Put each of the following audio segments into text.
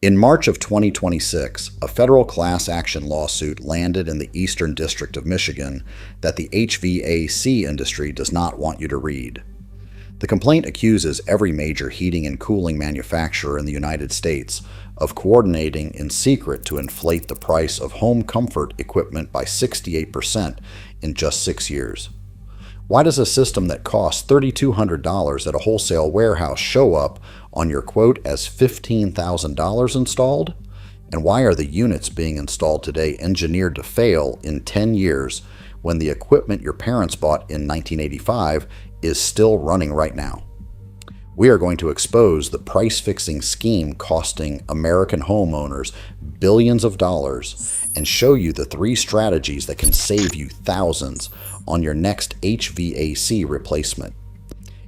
In March of 2026, a federal class action lawsuit landed in the Eastern District of Michigan that the HVAC industry does not want you to read. The complaint accuses every major heating and cooling manufacturer in the United States of coordinating in secret to inflate the price of home comfort equipment by 68% in just 6 years. Why does a system that costs $3,200 at a wholesale warehouse show up on your quote as $15,000 installed? And why are the units being installed today engineered to fail in 10 years when the equipment your parents bought in 1985 is still running right now? We are going to expose the price-fixing scheme costing American homeowners billions of dollars and show you the 3 strategies that can save you thousands on your next HVAC replacement.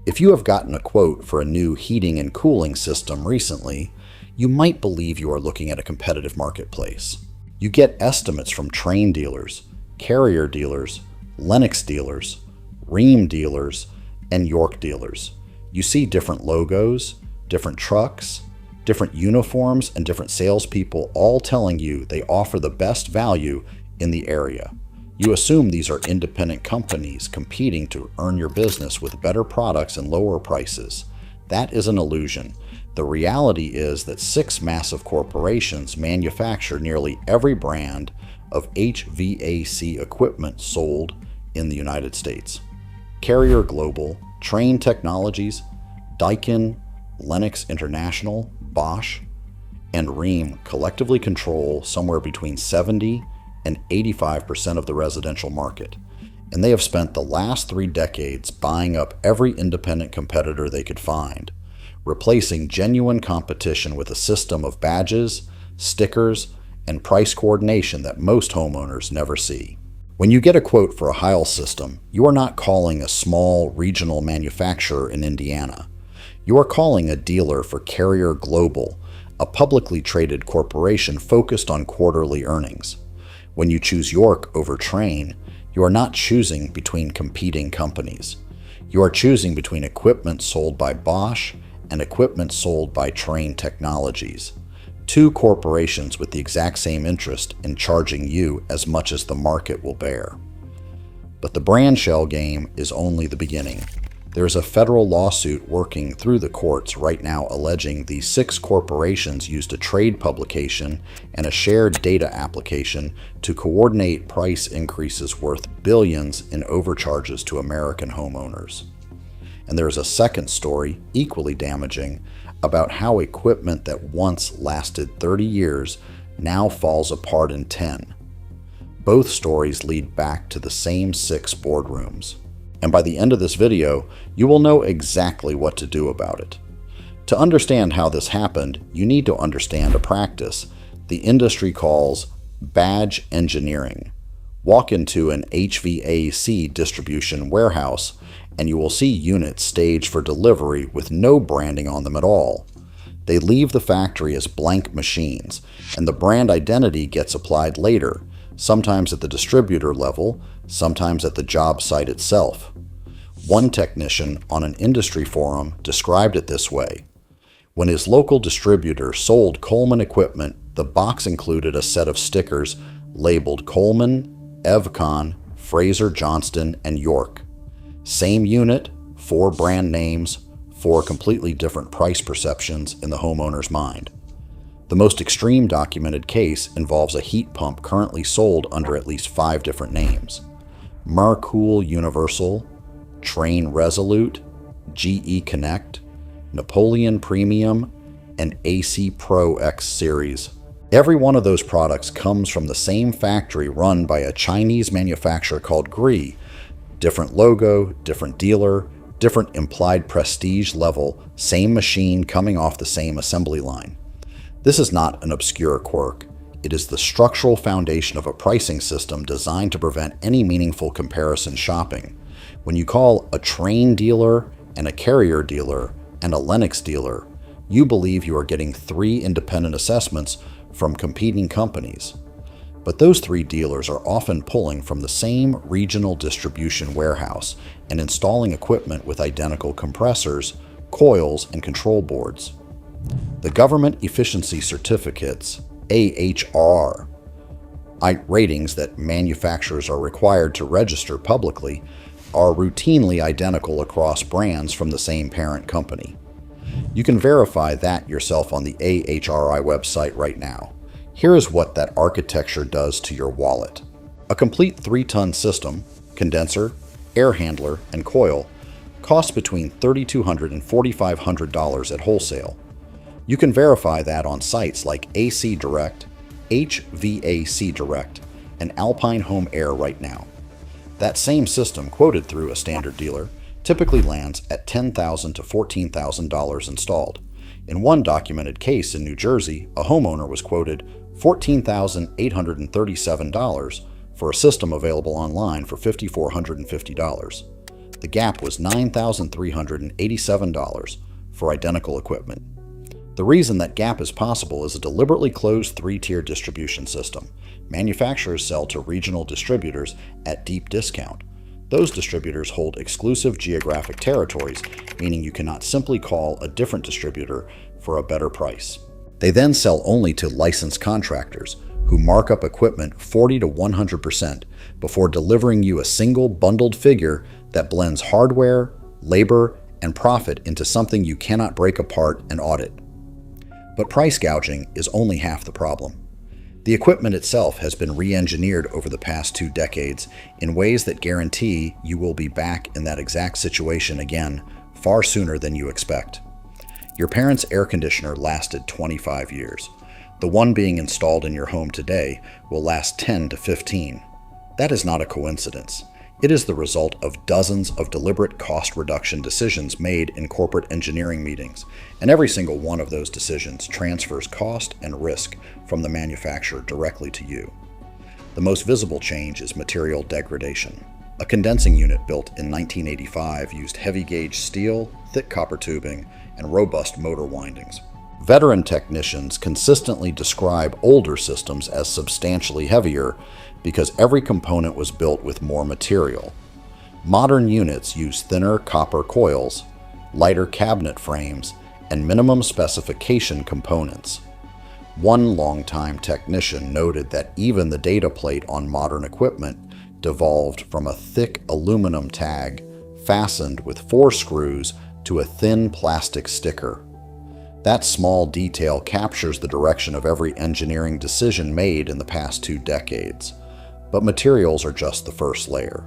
If you have gotten a quote for a new heating and cooling system recently, you might believe you are looking at a competitive marketplace. You get estimates from Trane dealers, Carrier dealers, Lennox dealers, Rheem dealers, and York dealers. You see different logos, different trucks, different uniforms, and different salespeople all telling you they offer the best value in the area. You assume these are independent companies competing to earn your business with better products and lower prices. That is an illusion. The reality is that 6 massive corporations manufacture nearly every brand of HVAC equipment sold in the United States. Carrier Global, Trane Technologies, Daikin, Lennox International, Bosch, and Rheem collectively control somewhere between 70 and 85% of the residential market, and they have spent the last 3 decades buying up every independent competitor they could find, replacing genuine competition with a system of badges, stickers, and price coordination that most homeowners never see. When you get a quote for a Heil system, you are not calling a small regional manufacturer in Indiana. You are calling a dealer for Carrier Global, a publicly traded corporation focused on quarterly earnings. When you choose York over Trane, you are not choosing between competing companies. You are choosing between equipment sold by Bosch and equipment sold by Trane Technologies, 2 corporations with the exact same interest in charging you as much as the market will bear. But the brand shell game is only the beginning. There is a federal lawsuit working through the courts right now alleging these 6 corporations used a trade publication and a shared data application to coordinate price increases worth billions in overcharges to American homeowners. And there is a second story, equally damaging, about how equipment that once lasted 30 years now falls apart in 10. Both stories lead back to the same 6 boardrooms. And by the end of this video, you will know exactly what to do about it. To understand how this happened, you need to understand a practice the industry calls badge engineering. Walk into an HVAC distribution warehouse and you will see units staged for delivery with no branding on them at all. They leave the factory as blank machines, and the brand identity gets applied later, sometimes at the distributor level, sometimes at the job site itself. One technician on an industry forum described it this way. When his local distributor sold Coleman equipment, the box included a set of stickers labeled Coleman, Evcon, Fraser Johnston, and York. Same unit, 4 brand names, 4 completely different price perceptions in the homeowner's mind. The most extreme documented case involves a heat pump currently sold under at least 5 different names: Mercool Universal, Trane Resolute, GE Connect, Napoleon Premium, and AC Pro X Series. Every one of those products comes from the same factory run by a Chinese manufacturer called Gree. Different logo, different dealer, different implied prestige level, same machine coming off the same assembly line. This is not an obscure quirk. It is the structural foundation of a pricing system designed to prevent any meaningful comparison shopping. When you call a Trane dealer and a Carrier dealer and a Lennox dealer, you believe you are getting 3 independent assessments from competing companies. But those 3 dealers are often pulling from the same regional distribution warehouse and installing equipment with identical compressors, coils, and control boards. The Government Efficiency Certificates, AHR, ratings that manufacturers are required to register publicly are routinely identical across brands from the same parent company. You can verify that yourself on the AHRI website right now. Here is what that architecture does to your wallet. A complete 3-ton system, condenser, air handler, and coil costs between $3,200 and $4,500 at wholesale. You can verify that on sites like AC Direct, HVAC Direct, and Alpine Home Air right now. That same system quoted through a standard dealer typically lands at $10,000 to $14,000 installed. In one documented case in New Jersey, a homeowner was quoted $14,837 for a system available online for $5,450. The gap was $9,387 for identical equipment. The reason that gap is possible is a deliberately closed 3-tier distribution system. Manufacturers sell to regional distributors at deep discount. Those distributors hold exclusive geographic territories, meaning you cannot simply call a different distributor for a better price. They then sell only to licensed contractors, who mark up equipment 40 to 100% before delivering you a single bundled figure that blends hardware, labor, and profit into something you cannot break apart and audit. But price gouging is only half the problem. The equipment itself has been re-engineered over the past 2 decades in ways that guarantee you will be back in that exact situation again far sooner than you expect. Your parents' air conditioner lasted 25 years. The one being installed in your home today will last 10 to 15. That is not a coincidence. It is the result of dozens of deliberate cost reduction decisions made in corporate engineering meetings, and every single one of those decisions transfers cost and risk from the manufacturer directly to you. The most visible change is material degradation. A condensing unit built in 1985 used heavy-gauge steel, thick copper tubing, and robust motor windings. Veteran technicians consistently describe older systems as substantially heavier because every component was built with more material. Modern units use thinner copper coils, lighter cabinet frames, and minimum specification components. One longtime technician noted that even the data plate on modern equipment devolved from a thick aluminum tag fastened with 4 screws to a thin plastic sticker. That small detail captures the direction of every engineering decision made in the past 2 decades. But materials are just the first layer.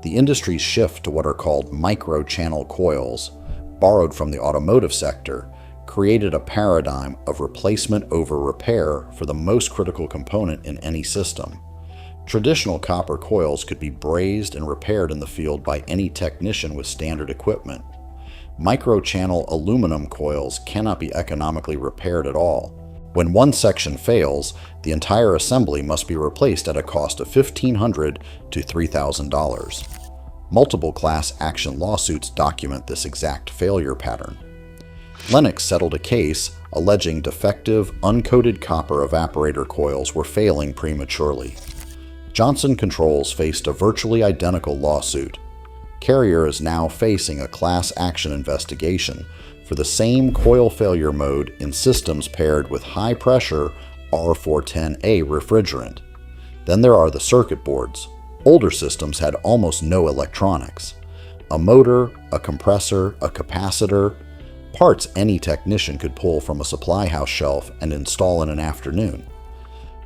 The industry's shift to what are called micro-channel coils, borrowed from the automotive sector, created a paradigm of replacement over repair for the most critical component in any system. Traditional copper coils could be brazed and repaired in the field by any technician with standard equipment. Micro-channel aluminum coils cannot be economically repaired at all. When one section fails, the entire assembly must be replaced at a cost of $1,500 to $3,000. Multiple class action lawsuits document this exact failure pattern. Lennox settled a case alleging defective, uncoated copper evaporator coils were failing prematurely. Johnson Controls faced a virtually identical lawsuit. Carrier is now facing a class action investigation for the same coil failure mode in systems paired with high-pressure R410A refrigerant. Then there are the circuit boards. Older systems had almost no electronics. A motor, a compressor, a capacitor, parts any technician could pull from a supply house shelf and install in an afternoon.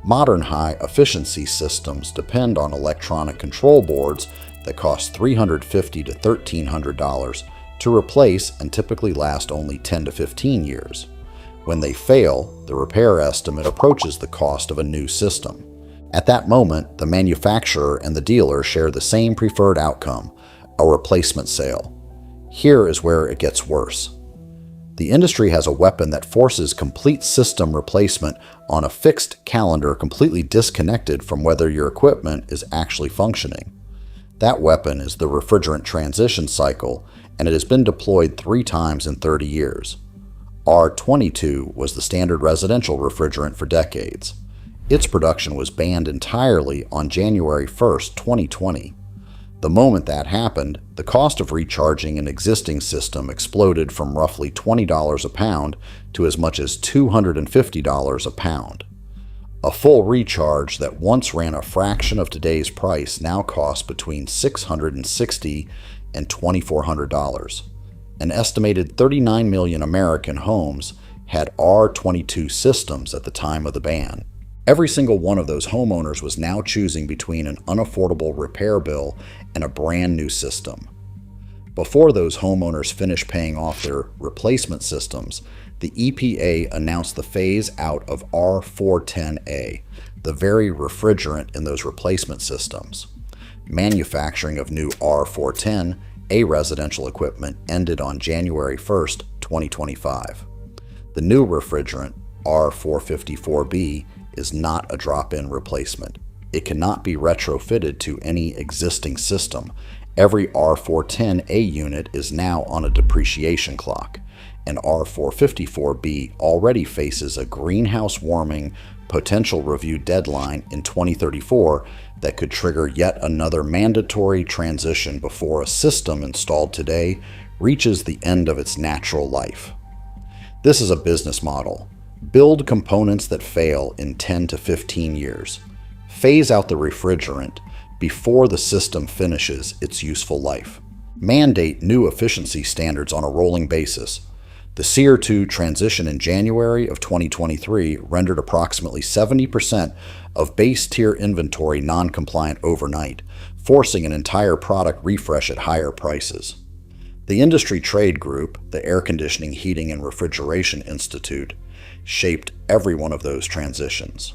Modern high-efficiency systems depend on electronic control boards that cost $350 to $1,300 to replace and typically last only 10 to 15 years. When they fail, the repair estimate approaches the cost of a new system. At that moment, the manufacturer and the dealer share the same preferred outcome, a replacement sale. Here is where it gets worse. The industry has a weapon that forces complete system replacement on a fixed calendar completely disconnected from whether your equipment is actually functioning. That weapon is the refrigerant transition cycle, and it has been deployed 3 times in 30 years. R22 was the standard residential refrigerant for decades. Its production was banned entirely on January 1, 2020. The moment that happened, the cost of recharging an existing system exploded from roughly $20 a pound to as much as $250 a pound. A full recharge that once ran a fraction of today's price now costs between $660 and $2,400. An estimated 39 million American homes had R22 systems at the time of the ban. Every single one of those homeowners was now choosing between an unaffordable repair bill and a brand new system. Before those homeowners finished paying off their replacement systems, the EPA announced the phase out of R410A, the very refrigerant in those replacement systems. Manufacturing of new R410A residential equipment ended on January 1st, 2025. The new refrigerant, R454B, is not a drop-in replacement. It cannot be retrofitted to any existing system. Every R410A unit is now on a depreciation clock, and R454B already faces a greenhouse warming potential review deadline in 2034 that could trigger yet another mandatory transition before a system installed today reaches the end of its natural life. This is a business model. Build components that fail in 10 to 15 years. Phase out the refrigerant before the system finishes its useful life. Mandate new efficiency standards on a rolling basis. The SEER 2 transition in January of 2023 rendered approximately 70% of base tier inventory non-compliant overnight, forcing an entire product refresh at higher prices. The industry trade group, the Air Conditioning, Heating, and Refrigeration Institute, shaped every one of those transitions.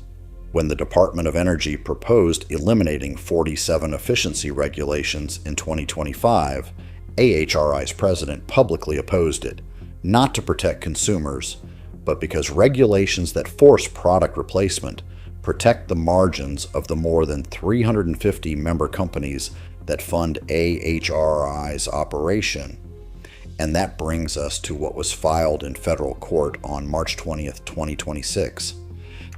When the Department of Energy proposed eliminating 47 efficiency regulations in 2025, AHRI's president publicly opposed it, not to protect consumers, but because regulations that force product replacement protect the margins of the more than 350 member companies that fund AHRI's operation. And that brings us to what was filed in federal court on March 20th, 2026.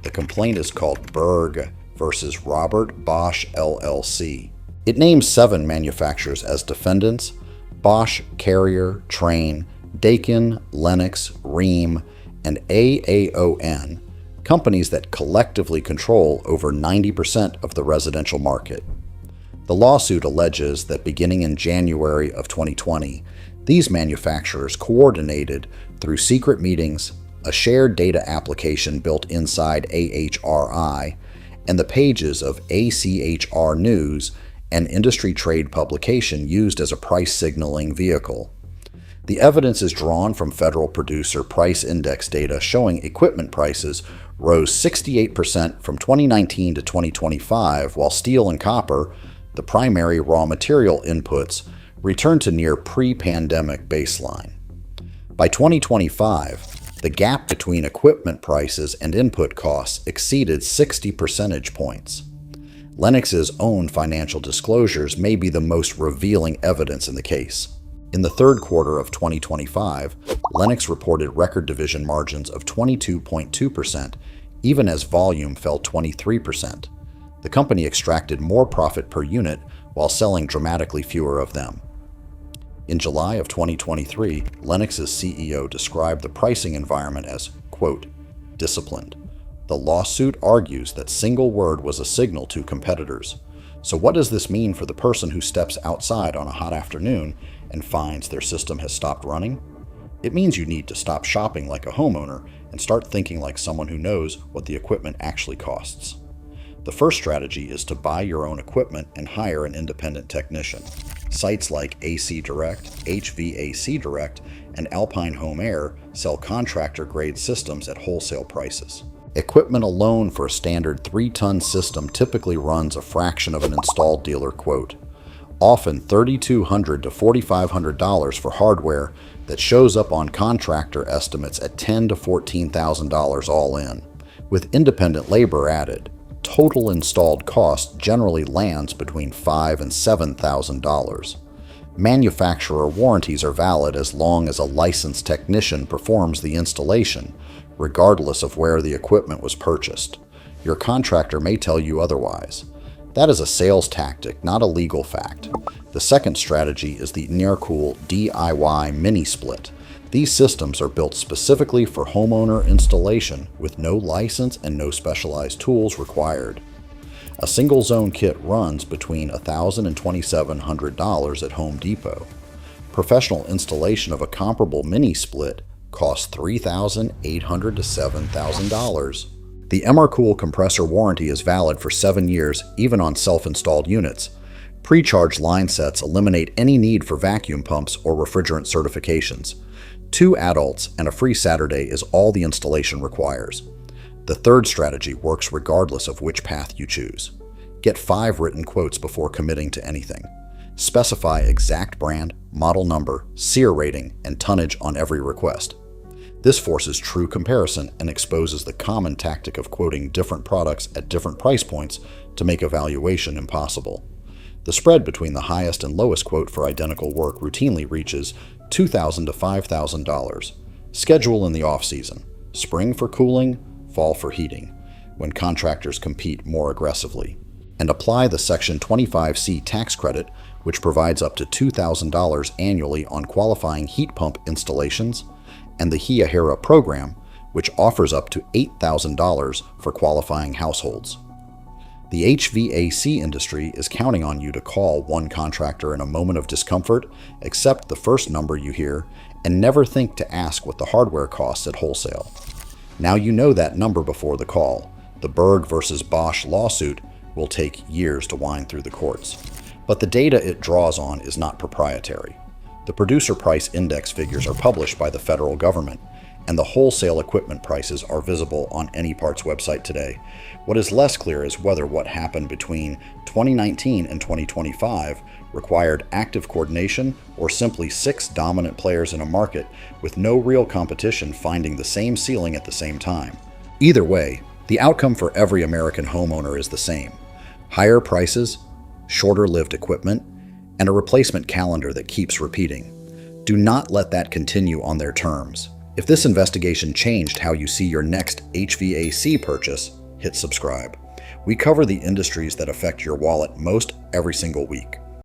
The complaint is called Verge versus Robert Bosch LLC. It names 7 manufacturers as defendants: Bosch, Carrier, Trane, Daikin, Lennox, Rheem, and AAON, companies that collectively control over 90% of the residential market. The lawsuit alleges that beginning in January of 2020, these manufacturers coordinated through secret meetings, a shared data application built inside AHRI, and the pages of ACHR News, an industry trade publication used as a price signaling vehicle. The evidence is drawn from Federal Producer Price Index data showing equipment prices rose 68% from 2019 to 2025, while steel and copper, the primary raw material inputs, returned to near pre-pandemic baseline. By 2025, the gap between equipment prices and input costs exceeded 60 percentage points. Lennox's own financial disclosures may be the most revealing evidence in the case. In the third quarter of 2025, Lennox reported record division margins of 22.2%, even as volume fell 23%. The company extracted more profit per unit while selling dramatically fewer of them. In July of 2023, Lennox's CEO described the pricing environment as, quote, disciplined. The lawsuit argues that single word was a signal to competitors. So what does this mean for the person who steps outside on a hot afternoon and finds their system has stopped running? It means you need to stop shopping like a homeowner and start thinking like someone who knows what the equipment actually costs. The first strategy is to buy your own equipment and hire an independent technician. Sites like AC Direct, HVAC Direct, and Alpine Home Air sell contractor-grade systems at wholesale prices. Equipment alone for a standard 3-ton system typically runs a fraction of an installed dealer quote, often $3,200 to $4,500 for hardware that shows up on contractor estimates at $10,000 to $14,000 all in, with independent labor added. Total installed cost generally lands between $5,000 and $7,000. Manufacturer warranties are valid as long as a licensed technician performs the installation, regardless of where the equipment was purchased. Your contractor may tell you otherwise. That is a sales tactic, not a legal fact. The second strategy is the Nearcool DIY Mini Split. These systems are built specifically for homeowner installation with no license and no specialized tools required. A single zone kit runs between $1,000 and $2,700 at Home Depot. Professional installation of a comparable mini split costs $3,800 to $7,000. The Nearcool compressor warranty is valid for 7 years even on self-installed units. Pre-charged line sets eliminate any need for vacuum pumps or refrigerant certifications. 2 adults and a free Saturday is all the installation requires. The third strategy works regardless of which path you choose. Get 5 written quotes before committing to anything. Specify exact brand, model number, SEER rating, and tonnage on every request. This forces true comparison and exposes the common tactic of quoting different products at different price points to make evaluation impossible. The spread between the highest and lowest quote for identical work routinely reaches $2,000 to $5,000. Schedule in the off-season: spring for cooling, fall for heating, when contractors compete more aggressively. And apply the Section 25C tax credit, which provides up to $2,000 annually on qualifying heat pump installations, and the HIA-HERA program, which offers up to $8,000 for qualifying households. The HVAC industry is counting on you to call one contractor in a moment of discomfort, accept the first number you hear, and never think to ask what the hardware costs at wholesale. Now you know that number before the call. The Verge versus Bosch lawsuit will take years to wind through the courts. But the data it draws on is not proprietary. The producer price index figures are published by the federal government, and the wholesale equipment prices are visible on any parts website today. What is less clear is whether what happened between 2019 and 2025 required active coordination or simply 6 dominant players in a market with no real competition finding the same ceiling at the same time. Either way, the outcome for every American homeowner is the same: higher prices, shorter-lived equipment, and a replacement calendar that keeps repeating. Do not let that continue on their terms. If this investigation changed how you see your next HVAC purchase, hit subscribe. We cover the industries that affect your wallet most every single week.